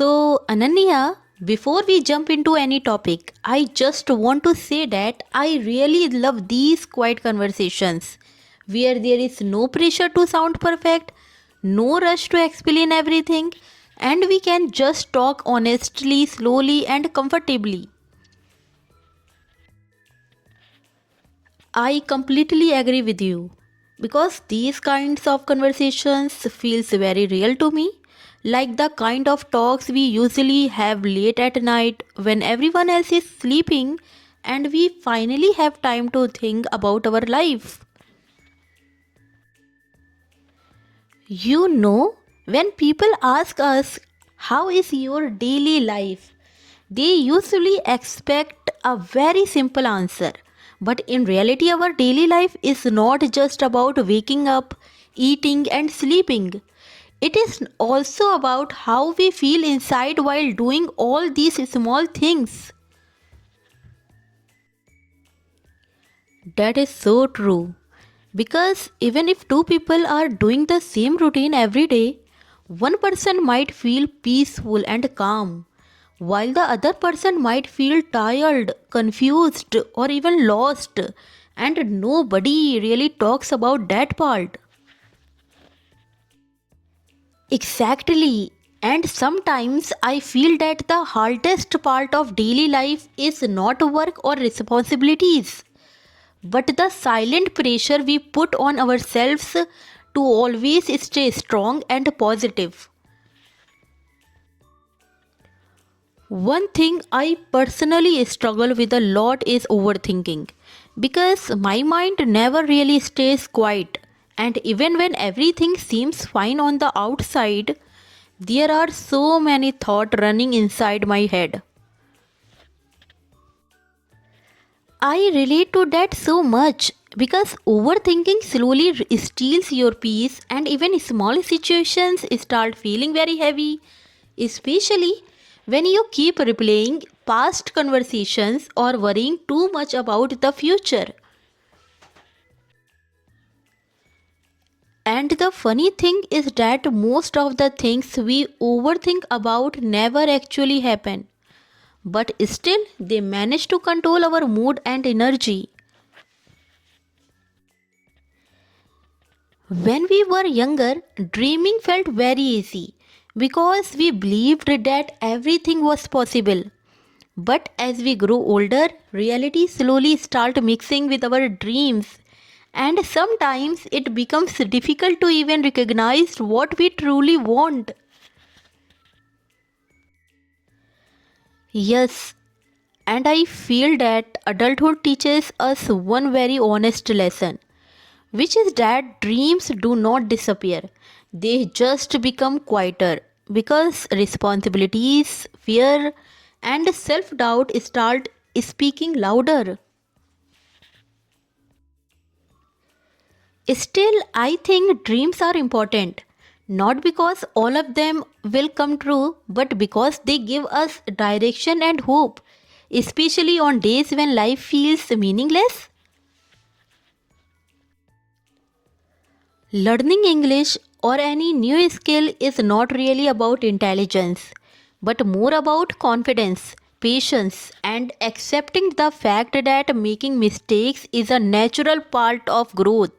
Ananya, before we jump into any topic, I just want to say that I really love these quiet conversations where there is no pressure to sound perfect, no rush to explain everything, and we can just talk honestly, slowly, and comfortably. I completely agree with you because these kinds of conversations feels very real to me, like the kind of talks we usually have late at night when everyone else is sleeping and we finally have time to think about our life. You know, when people ask us how is your daily life, they usually expect a very simple answer. But in reality, our daily life is not just about waking up, eating, and sleeping. It is also about how we feel inside while doing all these small things. That is so true. Because even if two people are doing the same routine every day, one person might feel peaceful and calm, while the other person might feel tired, confused, or even lost. And nobody really talks about that part. Exactly. And sometimes I feel that the hardest part of daily life is not work or responsibilities, but the silent pressure we put on ourselves to always stay strong and positive. One thing I personally struggle with a lot is overthinking because my mind never really stays quiet, and even when everything seems fine on the outside, there are so many thoughts running inside my head. I relate to that so much because overthinking slowly steals your peace, and even small situations start feeling very heavy, especially when you keep replaying past conversations or worrying too much about the future. And the funny thing is that most of the things we overthink about never actually happen, but still they manage to control our mood and energy. When we were younger, dreaming felt very easy because we believed that everything was possible. But as we grow older, reality slowly starts mixing with our dreams, and sometimes it becomes difficult to even recognize what we truly want. Yes, and I feel that adulthood teaches us one very honest lesson, which is that dreams do not disappear, they just become quieter because responsibilities, fear, and self doubt start speaking louder. Still, I think dreams are important, not because all of them will come true, but because they give us direction and hope, especially on days when life feels meaningless. Learning English or any new skill is not really about intelligence, but more about confidence, patience, and accepting the fact that making mistakes is a natural part of growth.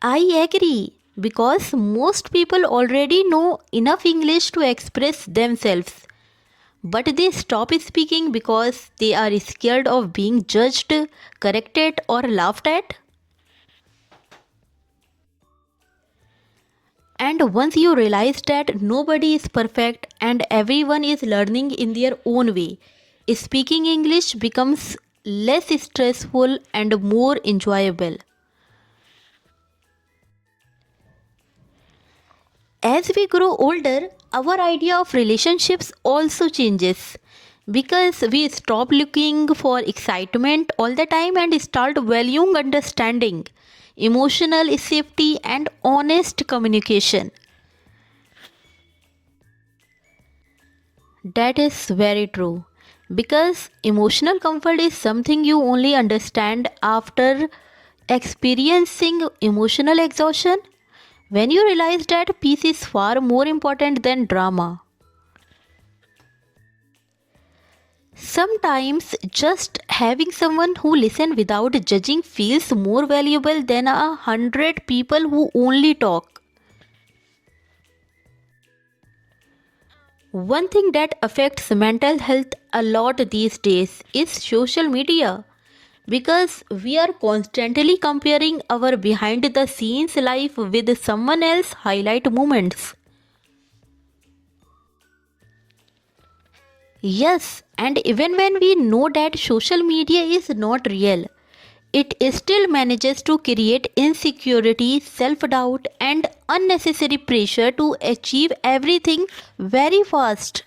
I agree because most people already know enough English to express themselves, but they stop speaking because they are scared of being judged, corrected, or laughed at. And once you realize that nobody is perfect and everyone is learning in their own way, speaking English becomes less stressful and more enjoyable. As we grow older, our idea of relationships also changes because we stop looking for excitement all the time and start valuing understanding, emotional safety, and honest communication. That is very true. Because emotional comfort is something you only understand after experiencing emotional exhaustion, when you realize that peace is far more important than drama. Sometimes just having someone who listens without judging feels more valuable than 100 people who only talk. One thing that affects mental health a lot these days is social media because we are constantly comparing our behind the scenes life with someone else's highlight moments. Yes, and even when we know that social media is not real, it still manages to create insecurity, self doubt, and unnecessary pressure to achieve everything very fast.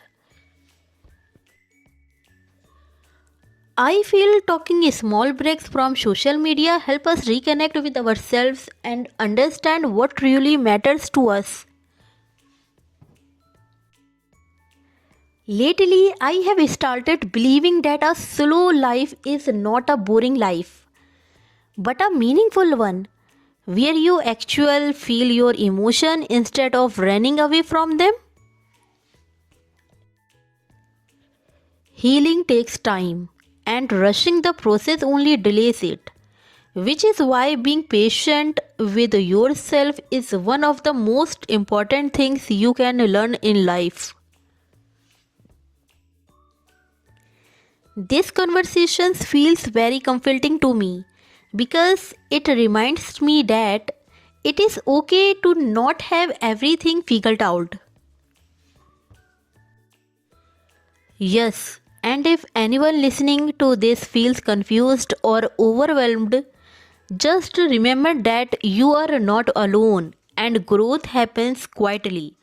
I feel taking small breaks from social media help us reconnect with ourselves and understand what really matters to us. Lately, I have started believing that a slow life is not a boring life, but a meaningful one, where you actually feel your emotion instead of running away from them. Healing takes time, and rushing the process only delays it, which is why being patient with yourself is one of the most important things you can learn in life. This conversation feels very comforting to me because it reminds me that it is okay to not have everything figured out. Yes, and if anyone listening to this feels confused or overwhelmed, just remember that you are not alone and growth happens quietly,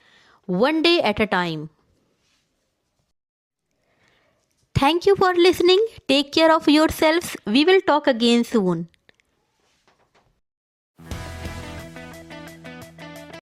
one day at a time. Thank you for listening. Take care of yourselves. We will talk again soon.